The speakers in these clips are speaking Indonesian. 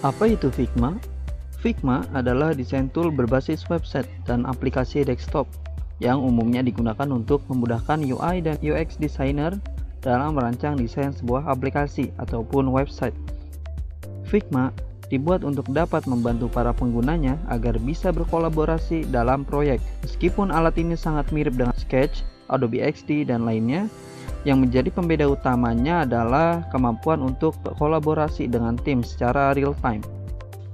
Apa itu Figma? Figma adalah desain tool berbasis website dan aplikasi desktop yang umumnya digunakan untuk memudahkan UI dan UX designer dalam merancang desain sebuah aplikasi ataupun website. Figma dibuat untuk dapat membantu para penggunanya agar bisa berkolaborasi dalam proyek. Meskipun alat ini sangat mirip dengan Sketch, Adobe XD, dan lainnya, yang menjadi pembeda utamanya adalah kemampuan untuk berkolaborasi dengan tim secara real time.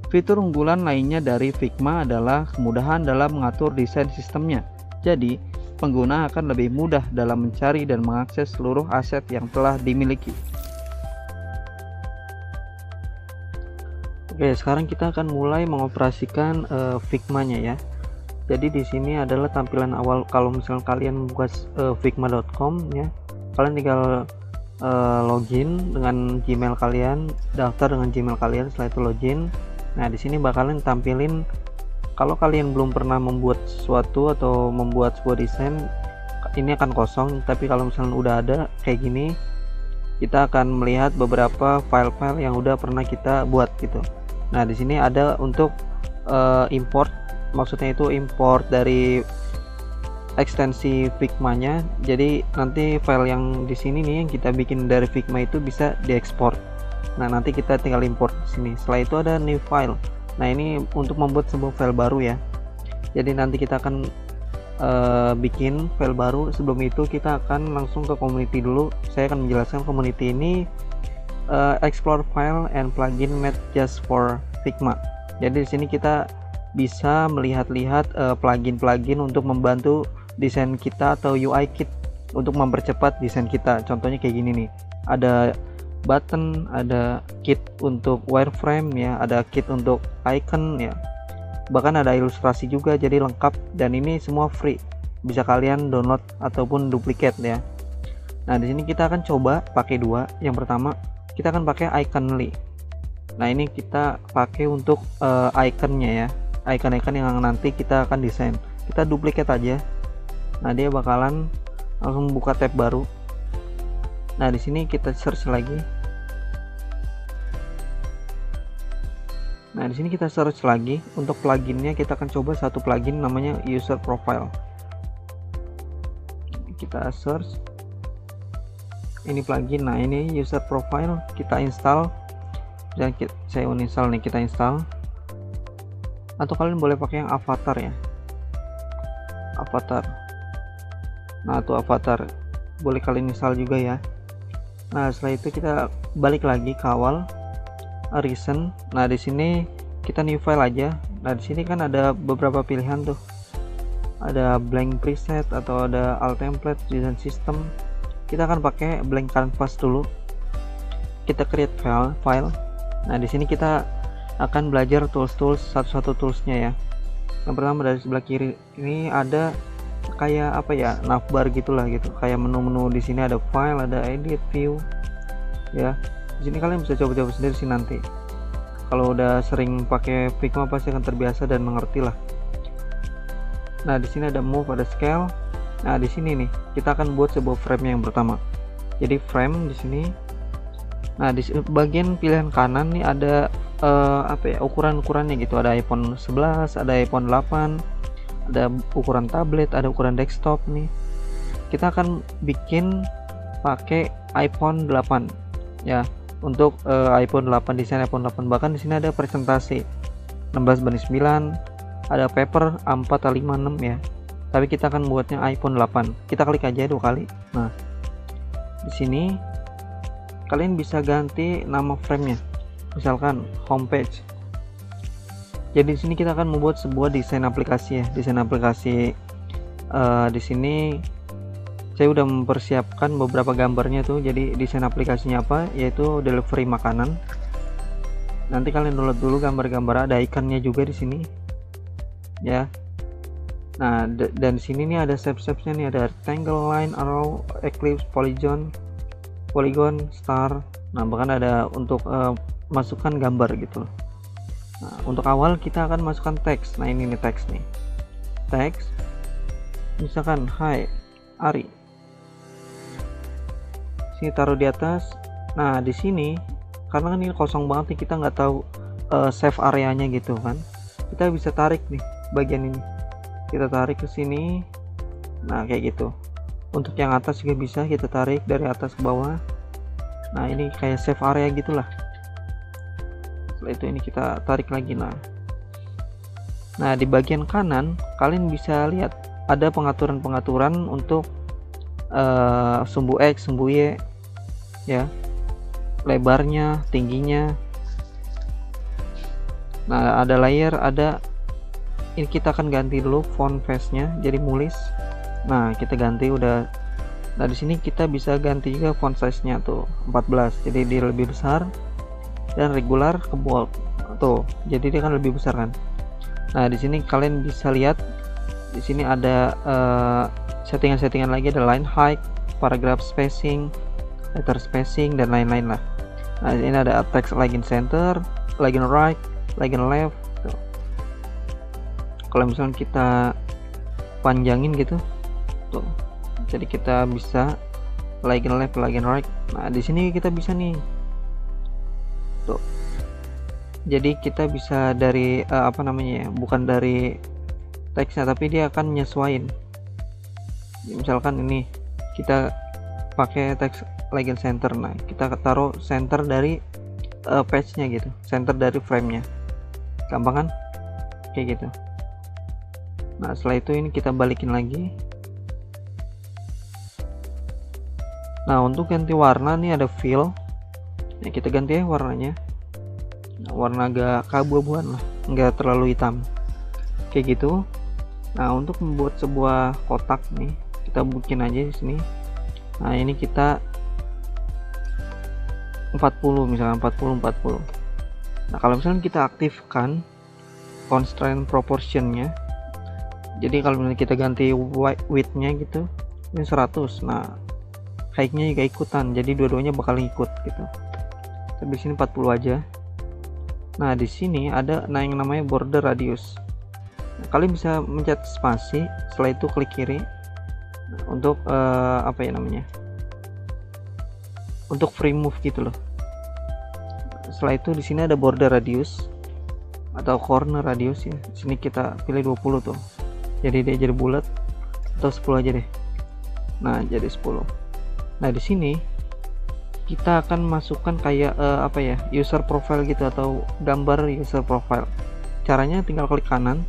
Fitur unggulan lainnya dari Figma adalah kemudahan dalam mengatur desain sistemnya. Jadi, pengguna akan lebih mudah dalam mencari dan mengakses seluruh aset yang telah dimiliki. Oke, sekarang kita akan mulai mengoperasikan Figma-nya ya. Jadi di sini adalah tampilan awal kalau misalnya kalian membuka figma.com ya. Kalian tinggal login dengan Gmail kalian, daftar dengan Gmail kalian, setelah itu login. Nah, di sini bakalan tampilin kalau kalian belum pernah membuat sesuatu atau membuat sebuah desain, ini akan kosong, tapi kalau misalnya udah ada kayak gini, kita akan melihat beberapa file-file yang udah pernah kita buat gitu. Nah, di sini ada untuk import, maksudnya itu import dari ekstensi Figma-nya. Jadi nanti file yang di sini nih yang kita bikin dari Figma itu bisa diekspor. Nah, nanti kita tinggal import di sini. Setelah itu ada new file. Nah, ini untuk membuat sebuah file baru ya. Jadi nanti kita akan bikin file baru. Sebelum itu kita akan langsung ke community dulu. Saya akan menjelaskan community ini explore file and plugin made just for Figma. Jadi di sini kita bisa melihat-lihat plugin-plugin untuk membantu desain kita atau UI kit untuk mempercepat desain kita. Contohnya kayak gini nih. Ada button, ada kit untuk wireframe ya, ada kit untuk icon ya. Bahkan ada ilustrasi juga, jadi lengkap, dan ini semua free. Bisa kalian download ataupun duplicate ya. Nah, di sini kita akan coba pakai dua. Yang pertama, kita akan pakai Iconly. Nah, ini kita pakai untuk iconnya ya. Icon-icon yang nanti kita akan desain. Kita duplicate aja. Nah, dia bakalan langsung buka tab baru. Nah, di sini kita search lagi. Nah, di sini kita search lagi. Untuk pluginnya kita akan coba satu plugin namanya User Profile. Kita search. Ini plugin. Nah, ini User Profile, kita install. Dan saya uninstall nih, kita install. Atau kalian boleh pakai yang avatar ya. Avatar. Nah, itu avatar. Boleh kalian install juga ya. Nah, setelah itu kita balik lagi ke awal, recent. Nah, di sini kita new file aja. Nah, di sini kan ada beberapa pilihan tuh. Ada blank preset atau ada alt template, design system. Kita akan pakai blank canvas dulu. Kita create file. Nah, di sini kita akan belajar tools satu-satu toolsnya ya. Yang pertama dari sebelah kiri ini ada kayak apa ya, navbar gitulah gitu, kayak menu-menu. Di sini ada file, ada edit, view ya. Di sini kalian bisa coba-coba sendiri sih nanti. Kalau udah sering pakai Figma pasti akan terbiasa dan mengerti lah. Nah, di sini ada move, ada scale. Nah, di sini nih kita akan buat sebuah frame yang pertama. Jadi frame di sini. Nah, di bagian pilihan kanan nih ada apa ya, ukuran-ukurannya gitu. Ada iPhone 11, ada iPhone 8, ada ukuran tablet, ada ukuran desktop nih. Kita akan bikin pakai iPhone 8 ya. Untuk iPhone 8, desain iPhone 8, bahkan di sini ada presentasi 16:9, ada paper A4 A56 ya. Tapi kita akan buatnya iPhone 8. Kita klik aja 2 kali. Nah, di sini kalian bisa ganti nama framenya. Misalkan homepage. Jadi di sini kita akan membuat sebuah desain aplikasi ya. Desain aplikasi di sini saya udah mempersiapkan beberapa gambarnya tuh. Jadi desain aplikasinya apa? Yaitu delivery makanan. Nanti kalian download dulu gambar-gambar, ada ikonnya juga di sini. Ya. Nah, dan di sini nih ada step-stepsnya nih, ada rectangle, line, arrow, ellipse, polygon, star. Nah, bahkan ada untuk masukkan gambar gitu. Nah, untuk awal kita akan masukkan teks. Nah, ini nih teks nih. Teks. Misalkan hi Ari. Sini taruh di atas. Nah, di sini karena kan ini kosong banget nih, kita nggak tahu save areanya gitu kan. Kita bisa tarik nih bagian ini, kita tarik ke sini. Nah kayak gitu. Untuk yang atas juga bisa kita tarik dari atas ke bawah. Nah ini kayak save area gitulah. Setelah itu ini kita tarik lagi. Nah di bagian kanan kalian bisa lihat ada pengaturan-pengaturan untuk sumbu X, sumbu Y ya, lebarnya, tingginya. Nah ada layer, ada ini kita akan ganti dulu font face nya jadi Mulis. Nah kita ganti udah. Nah di sini kita bisa ganti juga font size nya tuh 14, jadi dia lebih besar, dan regular ke bold tuh, jadi dia kan lebih besar kan. Nah di sini kalian bisa lihat di sini ada settingan-settingan lagi, ada line height, paragraph spacing, letter spacing, dan lain-lain lah. Nah ini ada text align center, align right, align left tuh. Kalau misalnya kita panjangin gitu tuh, jadi kita bisa align left, align right. Nah di sini kita bisa nih tuh, jadi kita bisa dari apa namanya ya, bukan dari teksnya tapi dia akan nyesuaiin. Misalkan ini kita pakai teks align center, nah kita taruh center dari page nya gitu, center dari frame nya, gampang kan kayak gitu. Nah setelah itu ini kita balikin lagi. Nah untuk ganti warna nih ada fill, nah kita ganti ya warnanya. Nah, warna agak keabu-abuan lah, nggak terlalu hitam kayak gitu. Nah untuk membuat sebuah kotak nih kita bikin aja di sini. Nah ini kita 40 misalnya, 40. Nah kalau misalnya kita aktifkan constraint proportionnya, jadi kalau misalnya kita ganti width-nya gitu ini 100, nah height-nya juga ikutan, jadi dua-duanya bakal ikut gitu. Tapi di sini 40 aja. Nah di sini ada yang namanya border radius. Nah, kalian bisa mencet spasi, setelah itu klik kiri untuk apa ya namanya, untuk free move gitu loh. Setelah itu di sini ada border radius atau corner radius ya. Di sini kita pilih 20 tuh, jadi dia jadi bulat, atau 10 aja deh. Nah jadi 10. Nah di sini kita akan masukkan kayak apa ya, user profile gitu, atau gambar user profile. Caranya tinggal klik kanan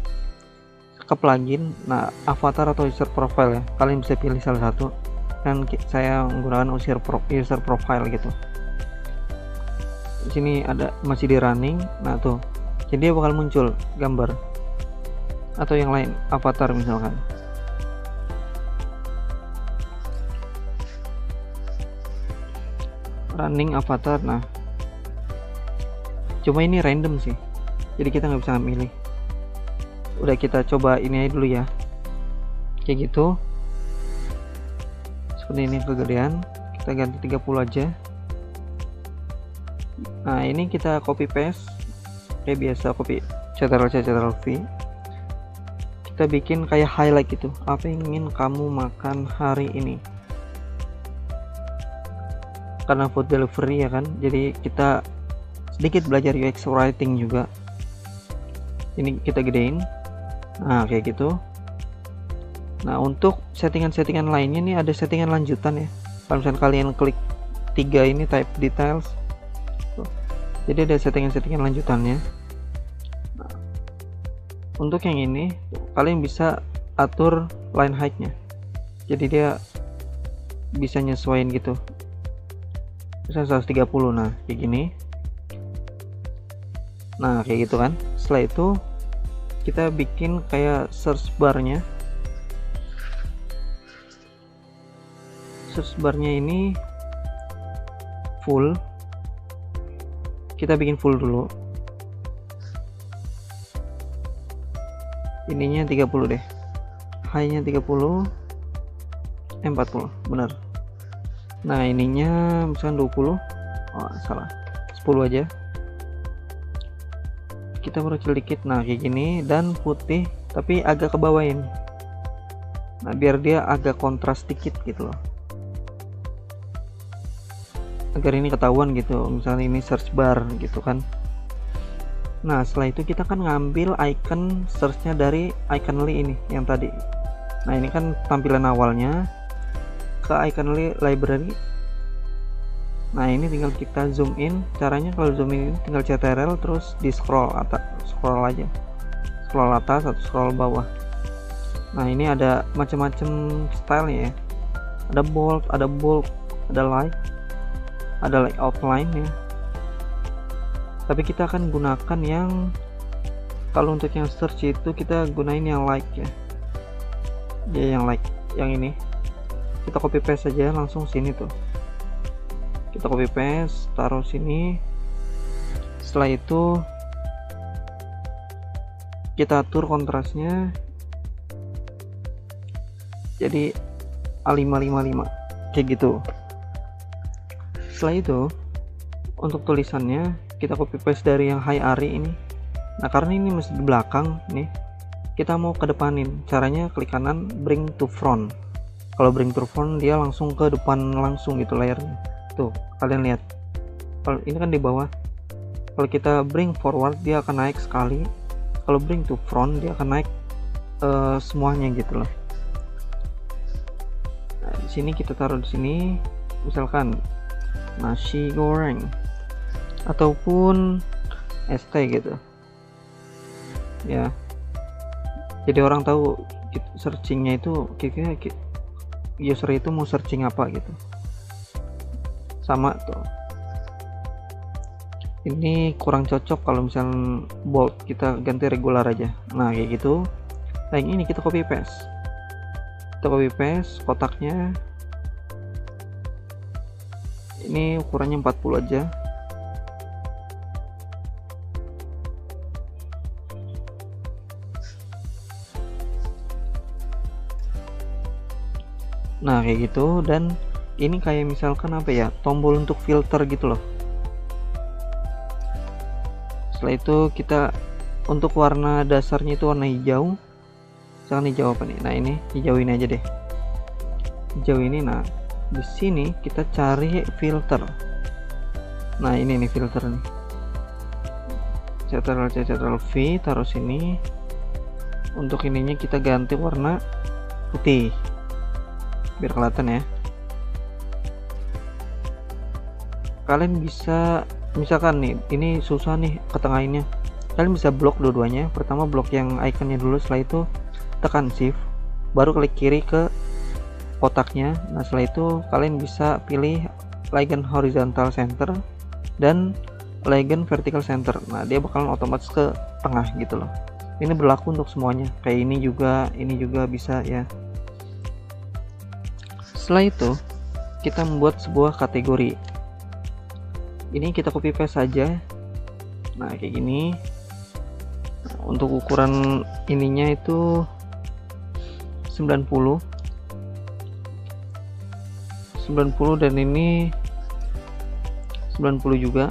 ke plugin, nah avatar atau user profile ya, kalian bisa pilih salah satu. Kan saya menggunakan user profile gitu. Di sini ada masih di running, nah tuh, jadi dia bakal muncul gambar atau yang lain, avatar misalkan. Running avatar. Nah cuma ini random sih, jadi kita nggak bisa milih. Udah kita coba ini aja dulu ya, kayak gitu. Seperti ini kegedean, kita ganti 30 aja. Nah ini kita copy paste kayak biasa, copy Ctrl V. Kita bikin kayak highlight gitu, apa yang ingin kamu makan hari ini, karena food delivery ya kan, jadi kita sedikit belajar UX writing juga. Ini kita gedein, nah kayak gitu. Nah untuk settingan-settingan lainnya nih ada settingan lanjutan ya. Kalau misalnya kalian klik 3 ini type details tuh, jadi ada settingan-settingan lanjutannya. Nah, untuk yang ini kalian bisa atur line height-nya, jadi dia bisa nyesuaiin gitu, misalnya 130. nah kayak gini, nah kayak gitu kan. Setelah itu kita bikin kayak search barnya. Search barnya ini full, kita bikin full dulu. Ininya 30 deh, high-nya 30, 40 bener. Nah ininya misalkan 20, oh salah, 10 aja. Kita perlu dikit, nah kayak gini, dan putih tapi agak ke bawahin. Nah biar dia agak kontras dikit gitu loh, agar ini ketahuan gitu, misalnya ini search bar gitu kan. Nah setelah itu kita kan ngambil icon searchnya dari Iconly ini yang tadi. Nah ini kan tampilan awalnya, ke Iconly library. Nah ini tinggal kita zoom in. Caranya kalau zoom in tinggal CTRL terus di scroll atas, scroll aja, scroll atas atau scroll bawah. Nah ini ada macam-macam style ya, ada bold, ada light, ada like outline ya. Tapi kita akan gunakan yang, kalau untuk yang search itu kita gunain yang like ya, yang like, yang ini kita copy paste saja langsung sini tuh, kita copy paste taruh sini. Setelah itu kita atur kontrasnya jadi A555 kayak gitu. Setelah itu untuk tulisannya kita copy paste dari yang Hai Ari ini. Nah karena ini masih di belakang nih, kita mau ke depanin. Caranya klik kanan, bring to front. Kalau bring to front dia langsung ke depan langsung gitu layarnya. Tuh kalian lihat, kalau ini kan di bawah. Kalau kita bring forward dia akan naik sekali, kalau bring to front dia akan naik semuanya gitu loh. Nah di sini kita taruh di sini, misalkan nasi goreng ataupun ST gitu ya, jadi orang tahu searchingnya itu kira-kira user itu mau searching apa gitu. Sama tuh, ini kurang cocok kalau misalnya bold, kita ganti regular aja. Nah kayak gitu. Nah yang ini kita copy paste, kotaknya ini ukurannya 40 aja. Nah kayak gitu. Dan ini kayak misalkan apa ya, tombol untuk filter gitu loh. Setelah itu kita untuk warna dasarnya itu warna hijau. Misalkan hijau apa nih? Nah ini hijau ini aja deh, hijau ini. Nah di sini kita cari filter. Nah ini nih filter nih, CTRL V, taruh sini. Untuk ininya kita ganti warna putih biar kelihatan ya. Kalian bisa, misalkan nih ini susah nih ke tengahinnya, kalian bisa blok dua-duanya. Pertama blok yang iconnya dulu, setelah itu tekan shift, baru klik kiri ke kotaknya. Nah setelah itu kalian bisa pilih legend horizontal center dan legend vertical center. Nah dia bakalan otomatis ke tengah gitu loh. Ini berlaku untuk semuanya, kayak ini juga bisa ya. Setelah itu kita membuat sebuah kategori. Ini kita copy paste saja. Nah kayak gini. Nah, untuk ukuran ininya itu 90 dan ini 90 juga,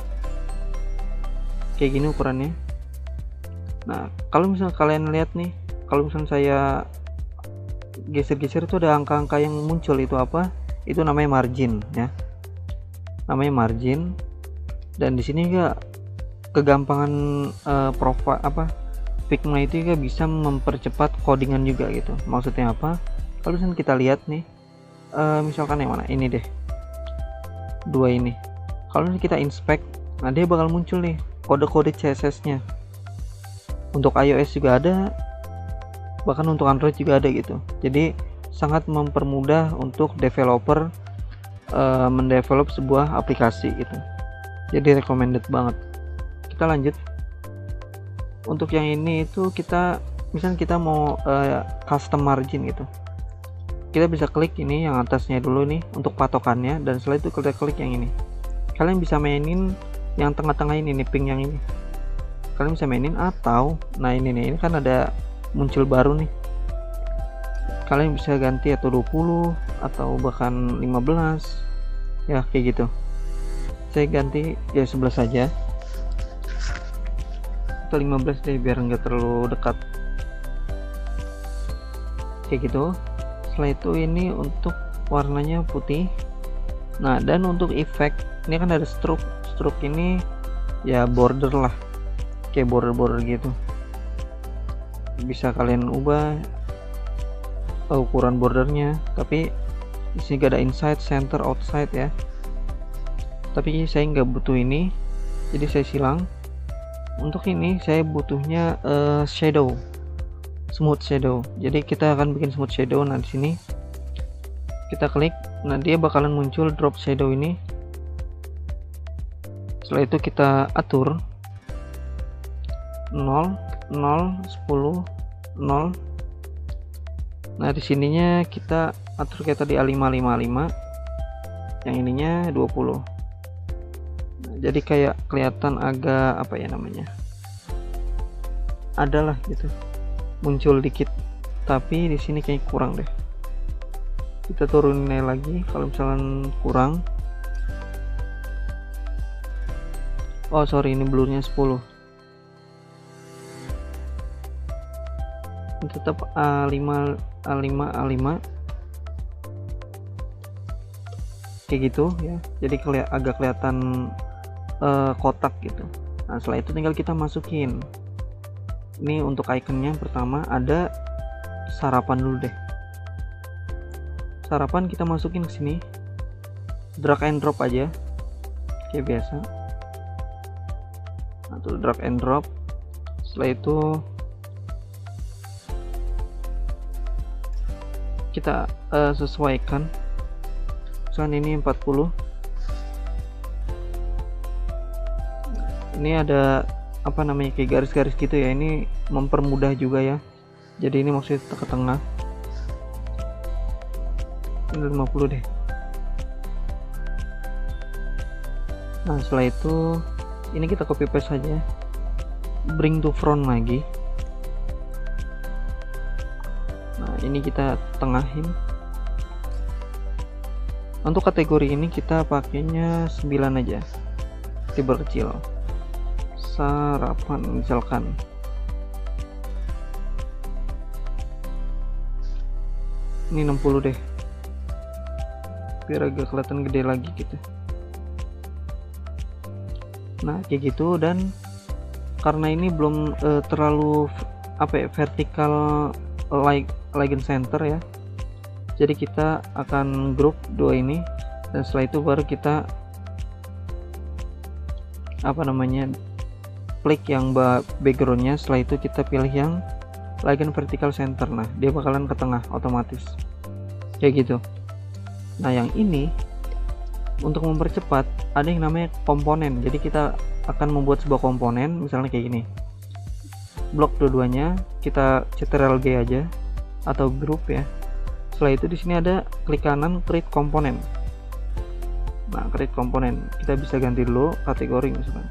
kayak gini ukurannya. Nah kalau misalnya kalian lihat nih, kalau misalnya saya geser-geser itu ada angka-angka yang muncul, itu apa? Itu namanya margin ya, namanya margin. Dan di sini juga kegampangan profile apa Figma itu juga bisa mempercepat codingan juga gitu. Maksudnya apa? Kalau misalnya kita lihat nih, misalkan yang mana ini deh, dua ini. Kalau kita inspect, nah dia bakal muncul nih kode-kode CSS-nya. Untuk iOS juga ada, bahkan untuk Android juga ada gitu. Jadi sangat mempermudah untuk developer mendevelop sebuah aplikasi gitu. Jadi recommended banget. Kita lanjut. Untuk yang ini itu kita misalnya kita mau custom margin gitu, kita bisa klik ini yang atasnya dulu nih untuk patokannya, dan setelah itu kita klik yang ini. Kalian bisa mainin yang tengah-tengah ini nih, pink yang ini kalian bisa mainin, atau nah ini nih, ini kan ada muncul baru nih, kalian bisa ganti atau 20 atau bahkan 15 ya, kayak gitu. Saya ganti ya 11 saja atau 15 deh biar nggak terlalu dekat, kayak gitu. Setelah itu ini untuk warnanya putih. Nah dan untuk efek ini kan ada stroke ini ya, border lah kayak border-border gitu. Bisa kalian ubah ukuran bordernya, tapi di sini gak ada inside, center, outside ya. Tapi saya nggak butuh ini, jadi saya silang. Untuk ini saya butuhnya shadow, smooth shadow. Jadi kita akan bikin smooth shadow. Nah di sini kita klik, nah dia bakalan muncul drop shadow ini. Setelah itu kita atur 0, 0, 10, 0. Nah di sininya kita atur kayak tadi A555, yang ininya 20. Jadi kayak kelihatan agak apa ya namanya, adalah gitu, muncul dikit, tapi di sini kayak kurang deh. Kita turunin lagi kalau misalnya kurang. Oh sorry, ini blurnya 10. Tetap A5 kayak gitu ya. Jadi agak kelihatan kotak gitu. Nah setelah itu tinggal kita masukin ini. Untuk ikonnya pertama ada sarapan dulu deh. Sarapan kita masukin ke sini, drag and drop aja kayak biasa. Nah tuh drag and drop. Setelah itu kita sesuaikan, misalkan ini 40. Ini ada apa namanya, kayak garis-garis gitu ya, ini mempermudah juga ya. Jadi ini maksudnya ke tengah. Ini 50 deh. Nah setelah itu ini kita copy paste saja, bring to front lagi. Nah ini kita tengahin. Untuk kategori ini kita pakainya 9 aja, diperkecil. Sarapan misalkan. Ini 60 deh, biar agak kelihatan gede lagi gitu. Nah kayak gitu. Dan karena ini belum terlalu apa ya, vertikal legend center ya, jadi kita akan group dua ini, dan setelah itu baru kita apa namanya, klik yang backgroundnya. Setelah itu kita pilih yang legend vertical center. Nah dia bakalan ke tengah otomatis kayak gitu. Nah yang ini untuk mempercepat ada yang namanya komponen. Jadi kita akan membuat sebuah komponen, misalnya kayak gini, blok dua-duanya, kita ctrl G aja atau group ya. Setelah itu di sini ada klik kanan create komponen. Nah create komponen kita bisa ganti dulu kategori misalkan.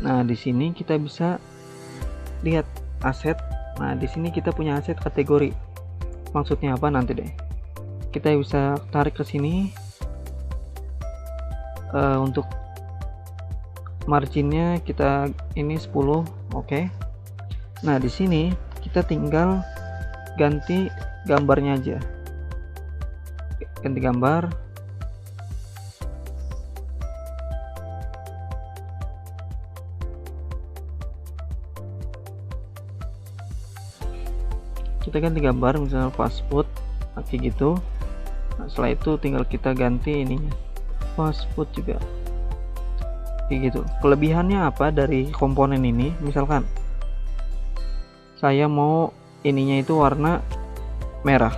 Nah di sini kita bisa lihat aset. Nah di sini kita punya aset kategori. Maksudnya apa nanti deh. Kita bisa tarik ke sini. Untuk marginnya kita ini 10, oke. Nah di sini kita tinggal ganti gambarnya aja. Ganti gambar. Kita ganti gambar, misalnya fast food kayak gitu. Nah, setelah itu tinggal kita ganti ininya fast food juga kayak gitu. Kelebihannya apa dari komponen ini, misalkan saya mau ininya itu warna merah,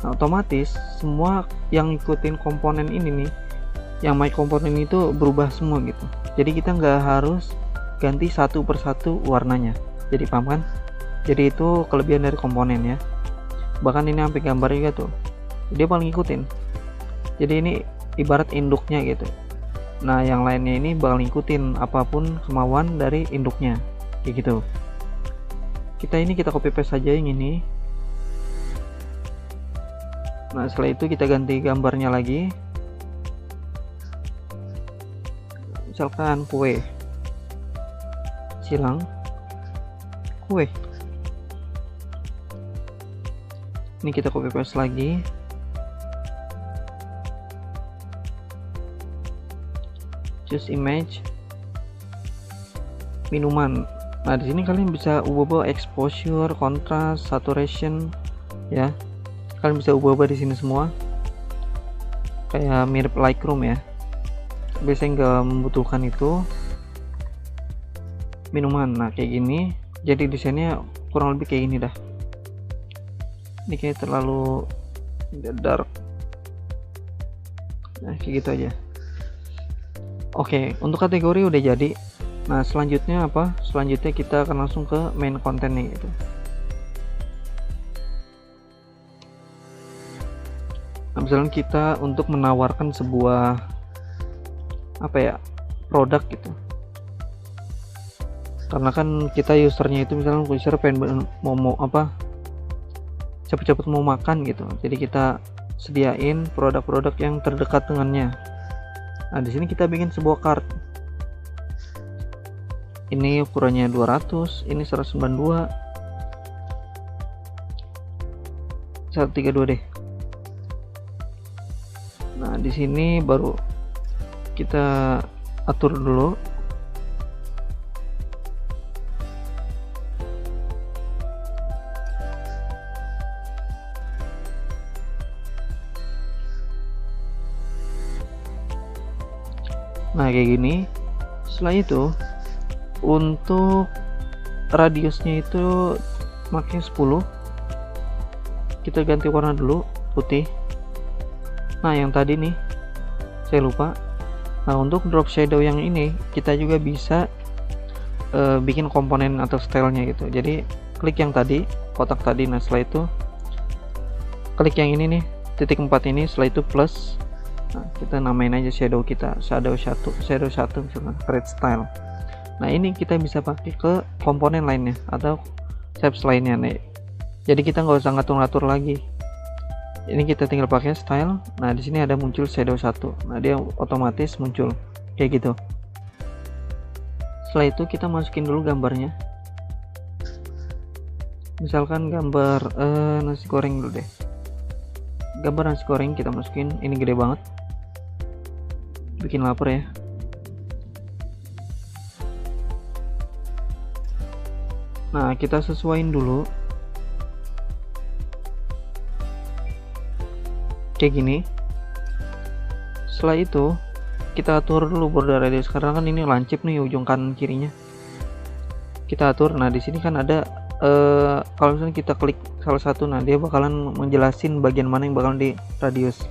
nah, otomatis semua yang ikutin komponen ini nih, yang my komponen itu berubah semua gitu. Jadi kita nggak harus ganti satu persatu warnanya. Jadi paham kan? Jadi itu kelebihan dari komponen ya. Bahkan ini sampai gambar juga tuh, dia paling ngikutin. Jadi ini ibarat induknya gitu. Nah yang lainnya ini bakal ngikutin apapun kemauan dari induknya kayak gitu. Kita copy paste saja yang ini. Nah setelah itu kita ganti gambarnya lagi, misalkan kue, silang kue. Ini kita copy paste lagi, choose image, minuman. Nah di sini kalian bisa ubah-ubah exposure, contrast, saturation ya. Kalian bisa ubah-ubah di sini semua. Kayak mirip Lightroom ya. Biasanya nggak membutuhkan itu. Minuman. Nah kayak gini. Jadi desainnya kurang lebih kayak gini dah. Ini kayak terlalu dark. Nah kayak gitu aja. Oke, untuk kategori udah jadi. Nah selanjutnya apa? Selanjutnya kita akan langsung ke main kontennya gitu. Nah, misalnya kita untuk menawarkan sebuah apa ya, produk gitu. Karena kan kita usernya itu misalnya user pengen mau apa, cepet-cepet mau makan gitu. Jadi kita sediain produk-produk yang terdekat dengannya. Nah di sini kita bikin sebuah cart. Ini ukurannya 200, ini 192, 132 deh. Nah di sini baru kita atur dulu. Nah kayak gini. Setelah itu untuk radiusnya itu makin 10, kita ganti warna dulu putih. Nah yang tadi nih saya lupa. Nah untuk drop shadow yang ini kita juga bisa bikin komponen atau stylenya gitu. Jadi klik yang tadi, kotak tadi. Nah setelah itu klik yang ini nih, titik 4 ini. Setelah itu plus. Nah kita namain aja shadow kita, shadow 1 misalnya red style. Nah ini kita bisa pakai ke komponen lainnya atau shapes lainnya nih. Jadi kita nggak usah ngatur-ngatur lagi. Ini kita tinggal pakai style. Nah di sini ada muncul shadow 1. Nah dia otomatis muncul kayak gitu. Setelah itu kita masukin dulu gambarnya. Misalkan gambar nasi goreng dulu deh. Gambar nasi goreng kita masukin. Ini gede banget. Bikin lapar ya. Nah kita sesuaiin dulu kayak gini. Setelah itu kita atur dulu border radius, karena kan ini lancip nih ujung kanan kirinya. Kita atur. Nah di sini kan ada kalau misalnya kita klik salah satu, nah dia bakalan menjelasin bagian mana yang bakalan di radius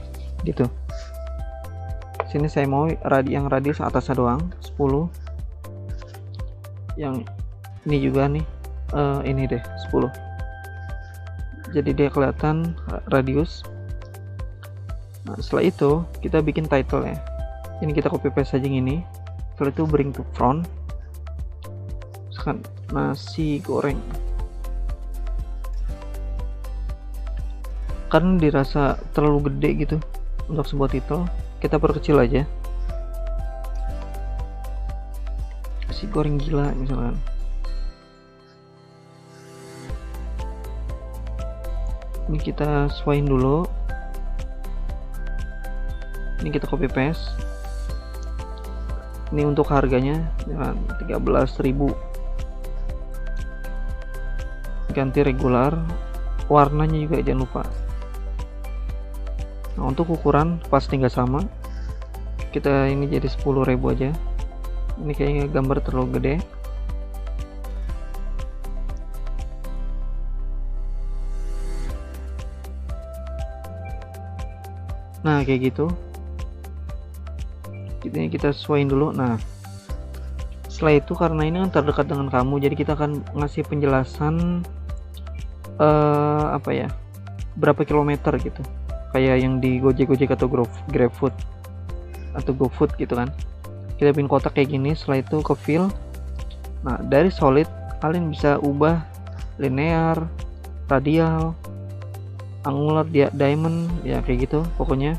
gitu. Sini saya mau yang radius atasnya doang 10. Yang ini juga nih ini deh 10. Jadi dia kelihatan radius. Nah setelah itu kita bikin title ya. Ini kita copy paste saja ini. Setelah itu bring to front. Misalkan nasi goreng. Karena dirasa terlalu gede gitu untuk sebuah title, kita perkecil aja. Nasi goreng gila misalkan. Ini kita sesuaiin dulu. Ini kita copy paste. Ini untuk harganya 13.000. Ganti regular. Warnanya juga jangan lupa. Nah untuk ukuran pasti nggak sama. Kita ini jadi 10.000 aja. Ini kayaknya gambar terlalu gede. Nah kayak gitu. Ini kita sesuaiin dulu. Nah setelah itu karena ini kan terdekat dengan kamu, jadi kita akan ngasih penjelasan apa ya, berapa kilometer gitu, kayak yang di Gojek atau GrabFood atau GoFood gitu kan. Kita bikin kotak kayak gini. Setelah itu ke fill. Nah dari solid kalian bisa ubah linear, radial, angular, diamond ya kayak gitu pokoknya.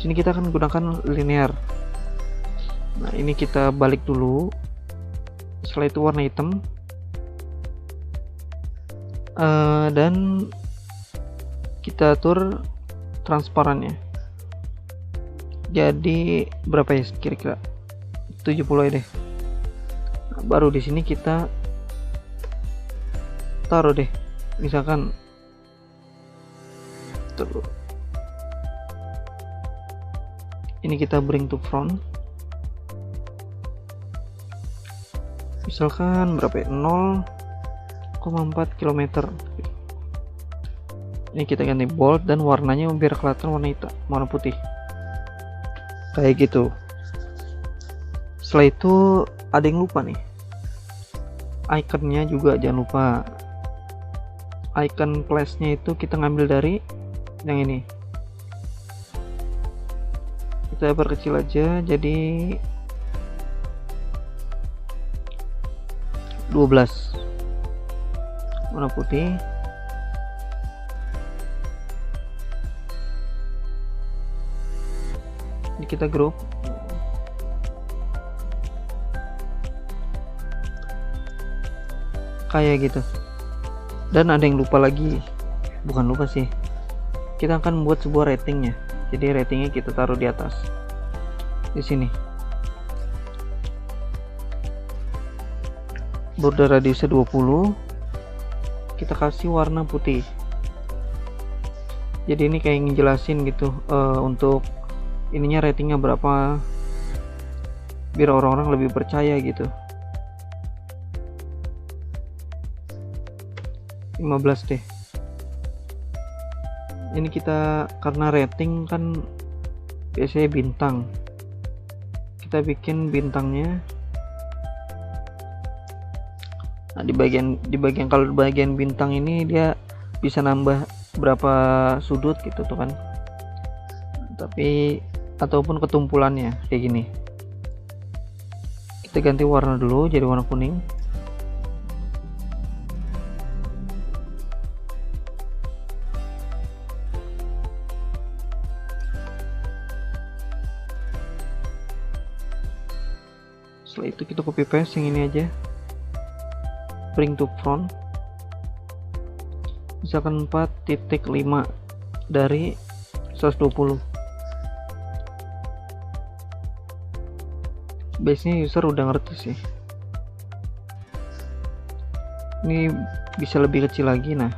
Sini kita akan gunakan linear. Nah ini kita balik dulu. Setelah itu warna hitam. Dan kita atur transparannya. Jadi berapa ya kira-kira? 70 ya deh. Baru di sini kita taruh deh, misalkan ini kita bring to front, misalkan berapa ya, 0,4 km. Ini kita ganti bold dan warnanya biar kelihatan warna hitam, warna putih kayak gitu. Setelah itu ada yang lupa nih, iconnya juga jangan lupa. Icon place-nya itu kita ngambil dari yang ini, kita perkecil aja jadi 12 warna putih. Ini kita group, kayak gitu. Dan ada yang lupa lagi, bukan lupa sih, kita akan membuat sebuah ratingnya. Jadi ratingnya kita taruh di atas di sini, border radiusnya 20, kita kasih warna putih. Jadi ini kayak ngejelasin gitu untuk ininya ratingnya berapa, biar orang-orang lebih percaya gitu. 15 deh. Ini kita karena rating kan biasanya bintang, kita bikin bintangnya. Nah, di bagian kalau di bagian bintang ini dia bisa nambah berapa sudut gitu tuh kan, tapi ataupun ketumpulannya kayak gini. Kita ganti warna dulu jadi warna kuning. Setelah itu kita copy paste yang ini aja, bring to front, misalkan 4.5 dari 120. Base-nya user udah ngerti sih, ini bisa lebih kecil lagi. Nah,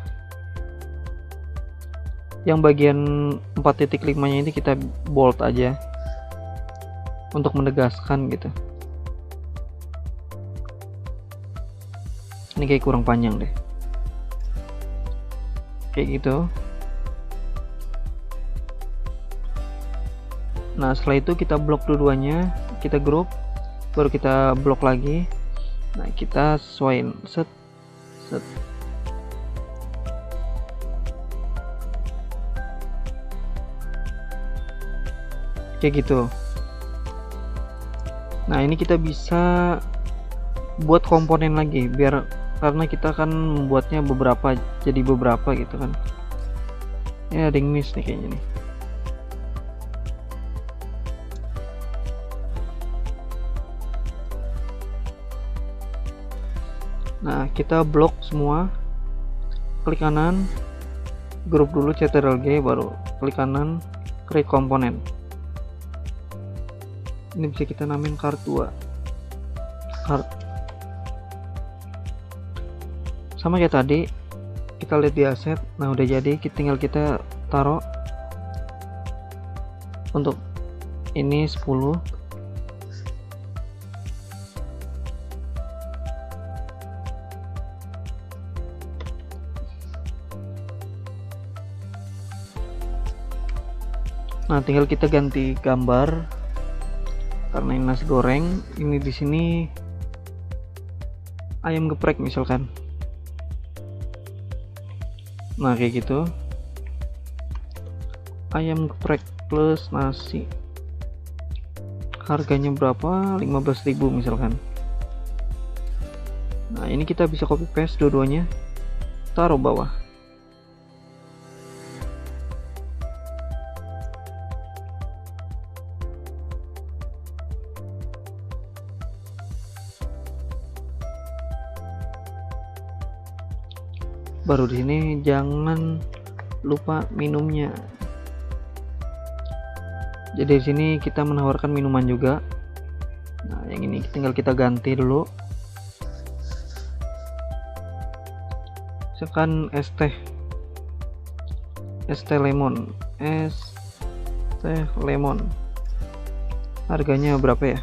yang bagian 4.5 nya ini kita bold aja untuk menegaskan gitu. Ini kayak kurang panjang deh, kayak gitu. Nah, setelah itu kita blok dua-duanya, kita group, baru kita blok lagi. Nah, kita sesuaiin, set kayak gitu. Nah, ini kita bisa buat komponen lagi, biar karena kita akan membuatnya beberapa, jadi beberapa gitu kan. Ini ada yang miss nih kayaknya nih. Nah, kita blok semua, klik kanan, grup dulu Ctrl+G, baru klik kanan, create komponen. Ini bisa kita namain card 2, card. Sama kayak tadi, kita lihat di aset. Nah, udah jadi, tinggal kita taruh. Untuk ini 10, nah tinggal kita ganti gambar karena ini nasi goreng. Ini di sini ayam geprek misalkan. Nah, kayak gitu, ayam geprek plus nasi, harganya berapa, 15.000 misalkan. Nah, ini kita bisa copy paste dua-duanya, taruh bawah. Baru di sini jangan lupa minumnya. Jadi di sini kita menawarkan minuman juga. Nah, yang ini tinggal kita ganti dulu misalkan es teh lemon harganya berapa ya,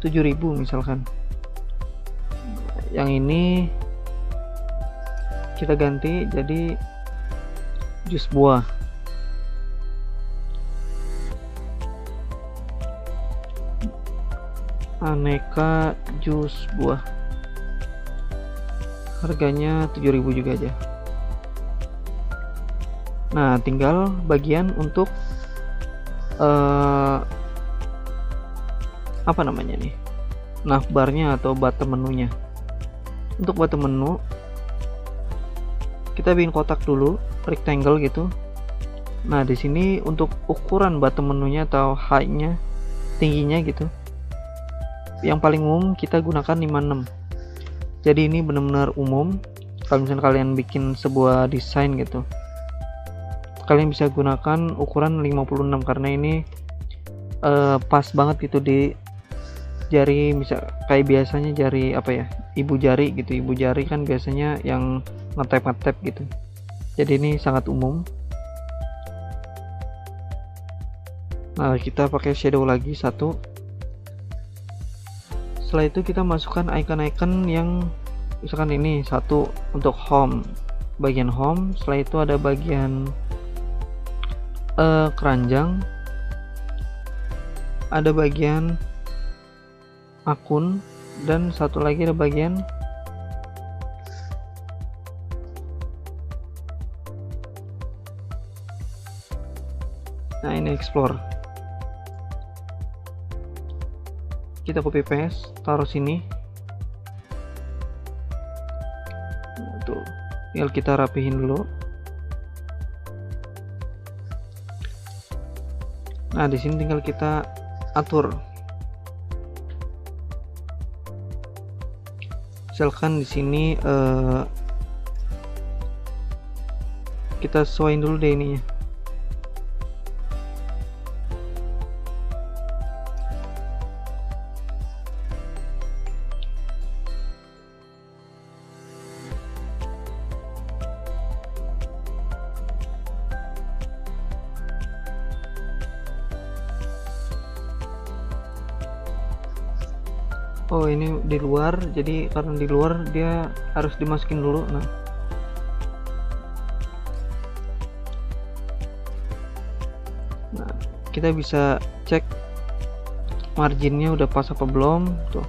7.000 misalkan. Yang ini kita ganti jadi jus buah. Aneka jus buah, harganya 7.000 juga aja. Nah, tinggal bagian untuk apa namanya nih, navbarnya atau bottom menunya. Untuk bottom menu kita bikin kotak dulu, rectangle gitu. Nah, di sini untuk ukuran bottom menunya atau height-nya, tingginya gitu, yang paling umum kita gunakan 56. Jadi ini benar-benar umum. Kalau misalnya kalian bikin sebuah desain gitu, kalian bisa gunakan ukuran 56 karena ini pas banget gitu di jari, bisa kayak biasanya jari apa ya, ibu jari gitu. Ibu jari kan biasanya yang ngetep gitu. Jadi ini sangat umum. Nah, kita pakai shadow lagi satu. Setelah itu kita masukkan icon-icon yang misalkan ini satu untuk home, bagian home. Setelah itu ada bagian keranjang, ada bagian akun, dan satu lagi ada bagian ini explore. Kita copy paste, taruh sini. Tuh, tinggal kita rapihin dulu. Nah, di sini tinggal kita atur. Misalkan di sini kita sesuaiin dulu deh ininya. Oh, ini di luar, jadi karena di luar dia harus dimasukin dulu. Nah, kita bisa cek marginnya udah pas apa belum. Tuh,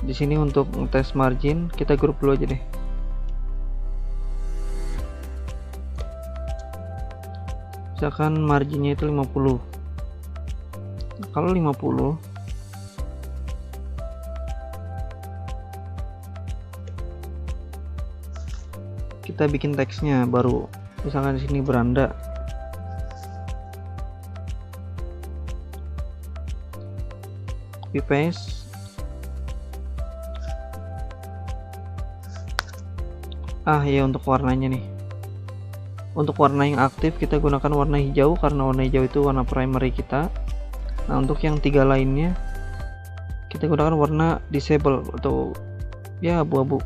di sini untuk ngetes margin kita grup dulu aja deh. Misalkan marginnya itu 50. Nah, kalau 50, kita bikin teksnya baru, misalkan di sini beranda. Copy paste. Ya, untuk warnanya nih, untuk warna yang aktif kita gunakan warna hijau karena warna hijau itu warna primary kita. Nah, untuk yang 3 lainnya kita gunakan warna disable atau ya abu-abu.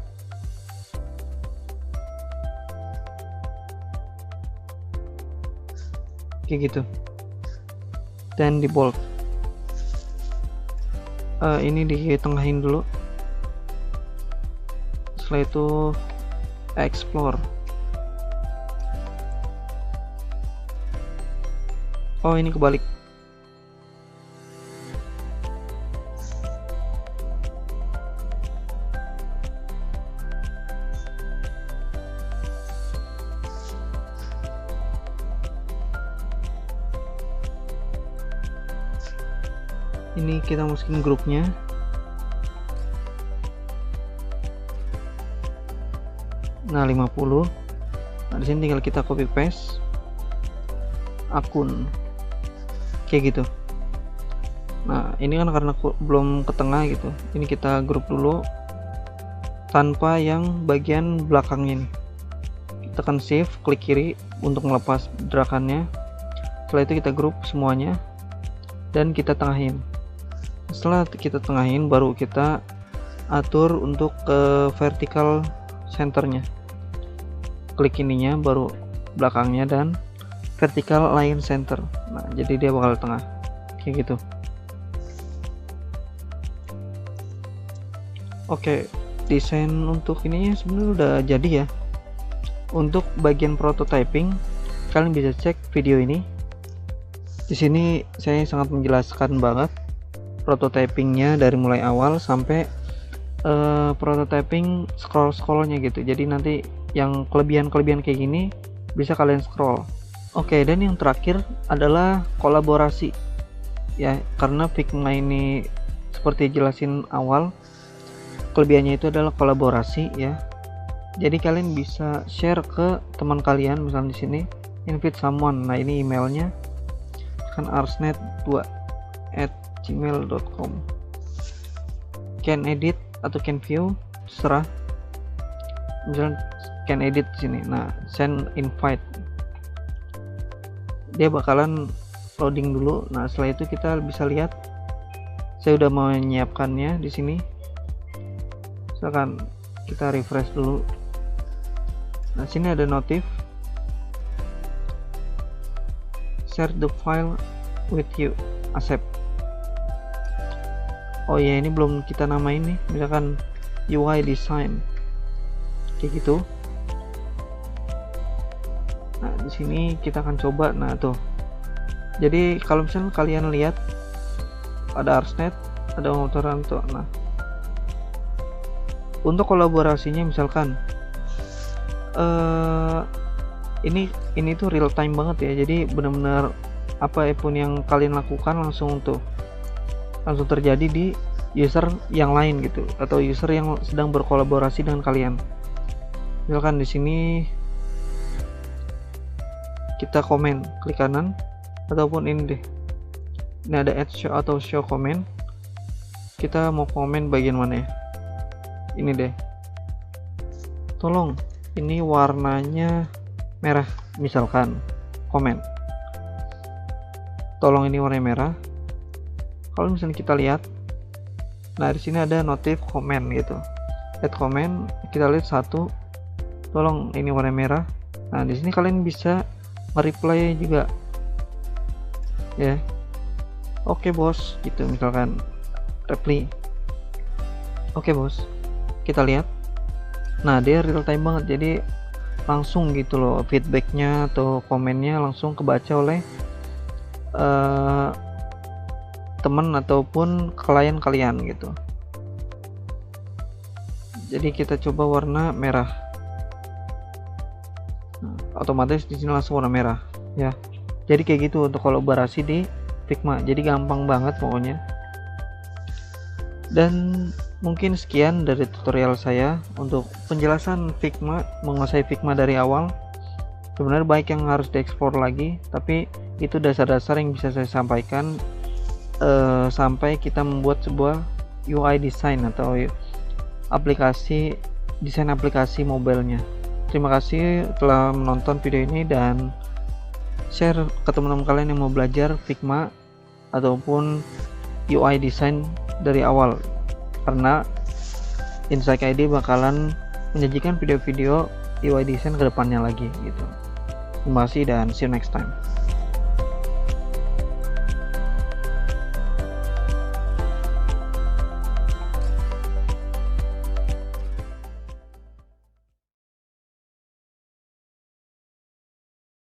Kayak gitu. Dan di bold. Ini ditengahin dulu. Setelah itu explore. Oh, ini kebalik. Ini kita masukin grupnya. Nah, 50. Nah, di sini tinggal kita copy paste akun. Kayak gitu. Nah, ini kan karena belum ke tengah gitu. Ini kita grup dulu tanpa yang bagian belakangnya nih. Kita tekan shift, klik kiri untuk melepas drakannya. Setelah itu kita grup semuanya dan kita tengahin. Setelah kita tengahin, baru kita atur untuk ke vertical centernya. klik ininya baru belakangnya dan vertical line center. Nah, jadi dia bakal tengah kayak gitu. Oke, desain untuk ininya sebenarnya udah jadi ya. Untuk bagian prototyping kalian bisa cek video ini. Di sini saya sangat menjelaskan banget prototypingnya dari mulai awal sampai prototyping scrollnya gitu. Jadi nanti yang kelebihan kayak gini bisa kalian scroll. Oke, dan yang terakhir adalah kolaborasi ya, karena Figma ini seperti jelasin awal, kelebihannya itu adalah kolaborasi ya. Jadi kalian bisa share ke teman kalian, misalnya di sini invite someone. Nah, ini emailnya kan arsnet2@gmail.com. Can edit atau can view, terserah. Misalnya can edit di sini. Nah, send invite. Dia bakalan loading dulu. Nah, setelah itu kita bisa lihat. Saya udah mau menyiapkannya di sini. Misalkan kita refresh dulu. Nah, sini ada notif. Share the file with you. Accept. Oh ya, ini belum kita namain nih. Misalkan UI design. Kayak gitu. Nah, di sini kita akan coba. Nah, tuh. Jadi kalau misalnya kalian lihat ada Arsnet, ada Motoranto. Nah, untuk kolaborasinya misalkan ini tuh real time banget ya. Jadi benar-benar apapun yang kalian lakukan langsung terjadi di user yang lain gitu, atau user yang sedang berkolaborasi dengan kalian. Misalkan di sini kita komen, klik kanan, ataupun ini deh, ini ada add show atau show comment. Kita mau komen bagian mana ya? Ini deh, tolong ini warnanya merah, misalkan komen, tolong ini warna merah. Kalau misalnya kita lihat, nah di sini ada notif komen gitu, add comment, kita lihat satu, tolong ini warna merah. Nah, di sini kalian bisa reply juga ya. Oke bos, gitu misalkan reply. Oke bos, kita lihat. Nah, dia real time banget, jadi langsung gitu loh feedbacknya atau komennya langsung kebaca oleh teman ataupun klien kalian gitu. Jadi kita coba warna merah. Nah, otomatis di sini langsung warna merah ya. Jadi kayak gitu untuk kolaborasi di Figma. Jadi gampang banget pokoknya. Dan mungkin sekian dari tutorial saya untuk penjelasan Figma, menguasai Figma dari awal. Sebenarnya baik yang harus diekspor lagi, tapi itu dasar-dasar yang bisa saya sampaikan sampai kita membuat sebuah UI design atau aplikasi, desain aplikasi mobilenya. Terima kasih telah menonton video ini dan share ke teman-teman kalian yang mau belajar Figma ataupun UI design dari awal, karena Insight ID bakalan menyajikan video-video UI design kedepannya lagi gitu. Terima kasih dan see you next time.